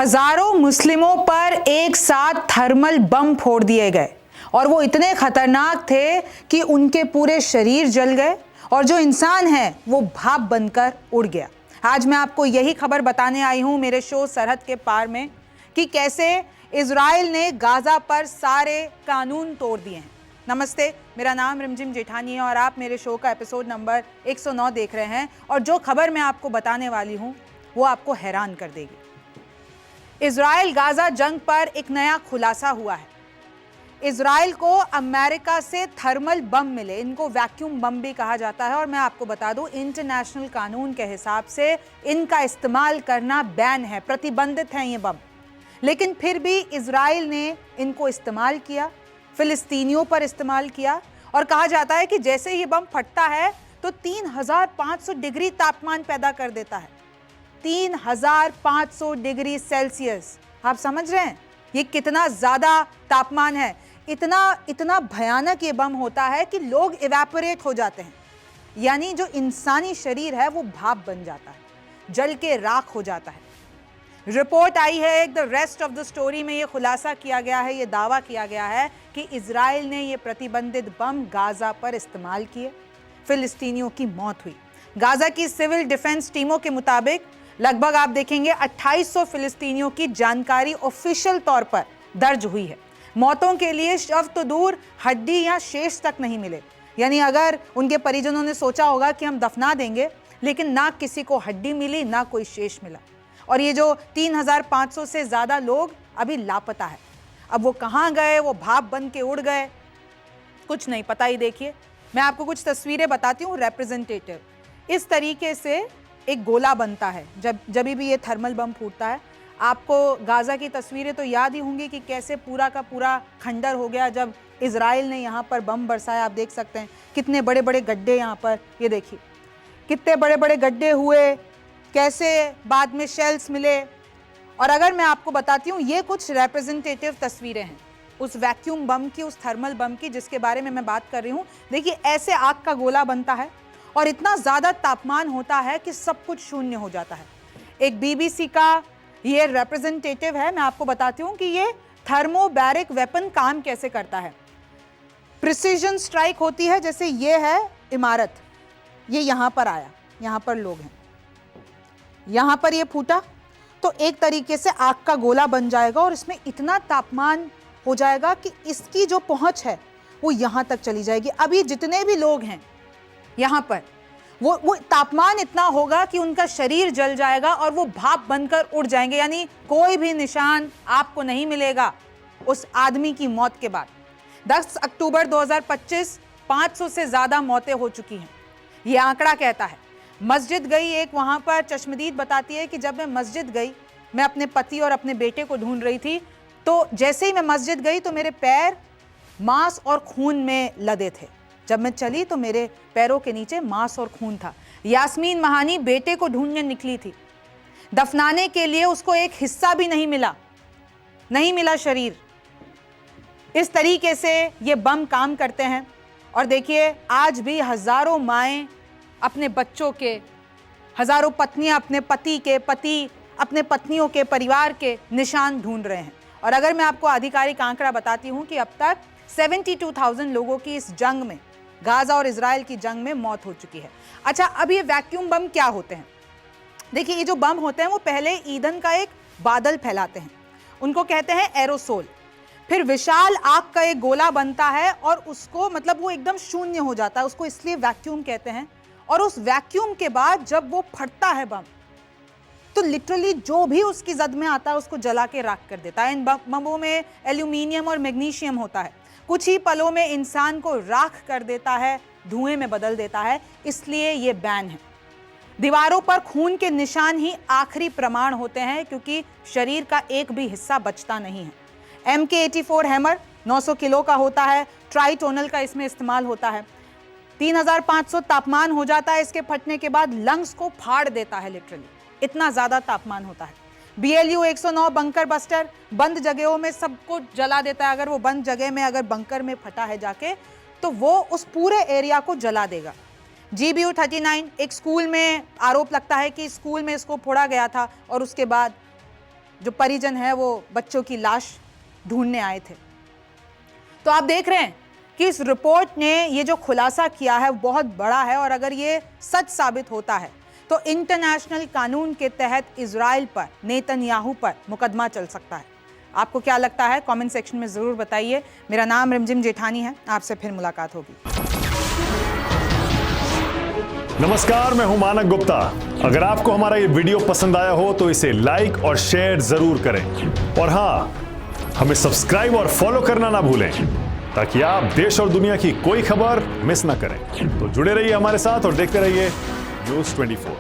हजारों मुस्लिमों पर एक साथ थर्मल बम फोड़ दिए गए और वो इतने खतरनाक थे कि उनके पूरे शरीर जल गए और जो इंसान है वो भाप बनकर उड़ गया। आज मैं आपको यही खबर बताने आई हूं मेरे शो सरहद के पार में कि कैसे इजराइल ने गाजा पर सारे कानून तोड़ दिए हैं। नमस्ते, मेरा नाम रिमझिम जेठानी है और आप मेरे शो का एपिसोड नंबर 109 देख रहे हैं और जो खबर मैं आपको बताने वाली हूं वो आपको हैरान कर देगी। इजराइल गाजा जंग पर एक नया खुलासा हुआ है। इजराइल को अमेरिका से थर्मल बम मिले, इनको वैक्यूम बम भी कहा जाता है और मैं आपको बता दूं इंटरनेशनल कानून के हिसाब से इनका इस्तेमाल करना बैन है, प्रतिबंधित है ये बम। लेकिन फिर भी इजराइल ने इनको इस्तेमाल किया, फिलिस्तीनियों पर इस्तेमाल किया और कहा जाता है कि जैसे ये बम फटता है तो 3500 डिग्री तापमान पैदा कर देता है। 3500 डिग्री सेल्सियस, आप समझ रहे हैं ये कितना ज्यादा तापमान है। इतना भयानक ये बम होता है कि लोग इवेपोरेट हो जाते हैं, यानी जो इंसानी शरीर है वो भाप बन जाता है, जल के राख हो जाता है। रिपोर्ट आई है the rest of the story में ये खुलासा किया गया है, ये दावा किया गया है कि इजराइल ने ये प्रतिबंधित बम गाजा पर इस्तेमाल किए, फिलिस्तीनियों की मौत हुई। गाजा की सिविल डिफेंस टीमों के मुताबिक लगभग आप देखेंगे 2800 फिलिस्तीनियों की जानकारी ऑफिशियल तौर पर दर्ज हुई है। मौतों के लिए शव तो दूर, हड्डी या शेष तक नहीं मिले, यानी अगर उनके परिजनों ने सोचा होगा कि हम दफना देंगे, लेकिन ना किसी को हड्डी मिली ना कोई शेष मिला। और ये जो 3500 से ज्यादा लोग अभी लापता है। अब वो कहाँ गए, वो भाप बन के उड़ गए, कुछ नहीं पता ही। देखिए मैं आपको कुछ तस्वीरें बताती हूँ रिप्रेजेंटेटिव। इस तरीके से एक गोला बनता है जब भी ये थर्मल बम फूटता है। आपको गाजा की तस्वीरें तो याद ही होंगी कि कैसे पूरा का पूरा खंडर हो गया जब इजराइल ने यहाँ पर बम बरसाया। आप देख सकते हैं कितने बड़े बड़े गड्ढे यहाँ पर, ये देखिए कितने बड़े बड़े गड्ढे हुए, कैसे बाद में शेल्स मिले। और अगर मैं आपको बताती हूँ ये कुछ रिप्रेजेंटेटिव तस्वीरें हैं उस वैक्यूम बम की, उस थर्मल बम की जिसके बारे में मैं बात कर रही हूँ। देखिए ऐसे आग का गोला बनता है और इतना ज्यादा तापमान होता है कि सब कुछ शून्य हो जाता है। एक बीबीसी का ये रिप्रेजेंटेटिव है, मैं आपको बताती हूँ कि ये थर्मोबैरिक वेपन काम कैसे करता है। प्रिसीजन स्ट्राइक होती है, जैसे ये है इमारत, ये यहां पर आया, यहां पर लोग हैं, यहां पर ये फूटा तो एक तरीके से आग का गोला बन जाएगा और इसमें इतना तापमान हो जाएगा कि इसकी जो पहुंच है वो यहां तक चली जाएगी। अभी जितने भी लोग हैं यहां पर वो तापमान इतना होगा कि उनका शरीर जल जाएगा और वो भाप बनकर उड़ जाएंगे, यानी कोई भी निशान आपको नहीं मिलेगा उस आदमी की मौत के बाद। 10 अक्टूबर 2025 500 से ज्यादा मौतें हो चुकी हैं, ये आंकड़ा कहता है। मस्जिद गई एक, वहां पर चश्मदीद बताती है कि जब मैं मस्जिद गई, मैं अपने पति और अपने बेटे को ढूंढ रही थी, तो जैसे ही मैं मस्जिद गई तो मेरे पैर मांस और खून में लदे थे। जब मैं चली तो मेरे पैरों के नीचे मांस और खून था। यास्मीन महानी बेटे को ढूंढने निकली थी, दफनाने के लिए उसको एक हिस्सा भी नहीं मिला शरीर। इस तरीके से ये बम काम करते हैं। और देखिए आज भी हजारों माएं अपने बच्चों के, हजारों पत्नियां अपने पति के, पति अपने पत्नियों के, परिवार के निशान ढूंढ रहे हैं। और अगर मैं आपको आधिकारिक आंकड़ा बताती हूं कि अब तक 72,000 लोगों की इस जंग में, गाजा और इजराइल की जंग में मौत हो चुकी है। अच्छा, अब ये वैक्यूम बम क्या होते हैं? देखिए ये जो बम होते हैं वो पहले ईंधन का एक बादल फैलाते हैं, उनको कहते हैं एरोसोल। फिर विशाल आग का एक गोला बनता है और उसको मतलब वो एकदम शून्य हो जाता है, उसको इसलिए वैक्यूम कहते हैं। और उस वैक्यूम के बाद जब वो फटता है बम, तो लिटरली जो भी उसकी जद में आता है उसको जला के राख कर देता है। इन बमों में एल्यूमिनियम और मैग्नीशियम होता है, कुछ ही पलों में इंसान को राख कर देता है, धुएं में बदल देता है, इसलिए ये बैन है। दीवारों पर खून के निशान ही आखिरी प्रमाण होते हैं क्योंकि शरीर का एक भी हिस्सा बचता नहीं है। MK-84 हैमर 900 किलो का होता है, ट्राइटोनल का इसमें इस्तेमाल होता है। 3500 तापमान हो जाता है इसके फटने के बाद, लंग्स को फाड़ देता है लिटरली, इतना ज्यादा तापमान होता है। BLU 109 बंकर बस्टर बंद जगहों में सबको जला देता है। अगर वो बंद जगह में अगर बंकर में फटा है जाके तो वो उस पूरे एरिया को जला देगा। GBU 39 एक स्कूल में आरोप लगता है कि स्कूल में इसको फोड़ा गया था और उसके बाद जो परिजन है वो बच्चों की लाश ढूंढने आए थे। तो आप देख रहे हैं कि इस रिपोर्ट ने ये जो खुलासा किया है बहुत बड़ा है, और अगर ये सच साबित होता है तो इंटरनेशनल कानून के तहत इजराइल पर, नेतन्याहू पर मुकदमा चल सकता है। आपको क्या लगता है? कमेंट सेक्शन में जरूर बताइए। मेरा नाम रिमझिम जेठानी है, आपसे फिर मुलाकात होगी। नमस्कार, मैं हूं मानक गुप्ता। अगर आपको हमारा ये वीडियो पसंद आया हो तो इसे लाइक और शेयर जरूर करें, और हां, हमें सब्सक्राइब और फॉलो करना ना भूलें ताकि आप देश और दुनिया की कोई खबर मिस ना करें। तो जुड़े रहिए हमारे साथ और देखते रहिए News 24।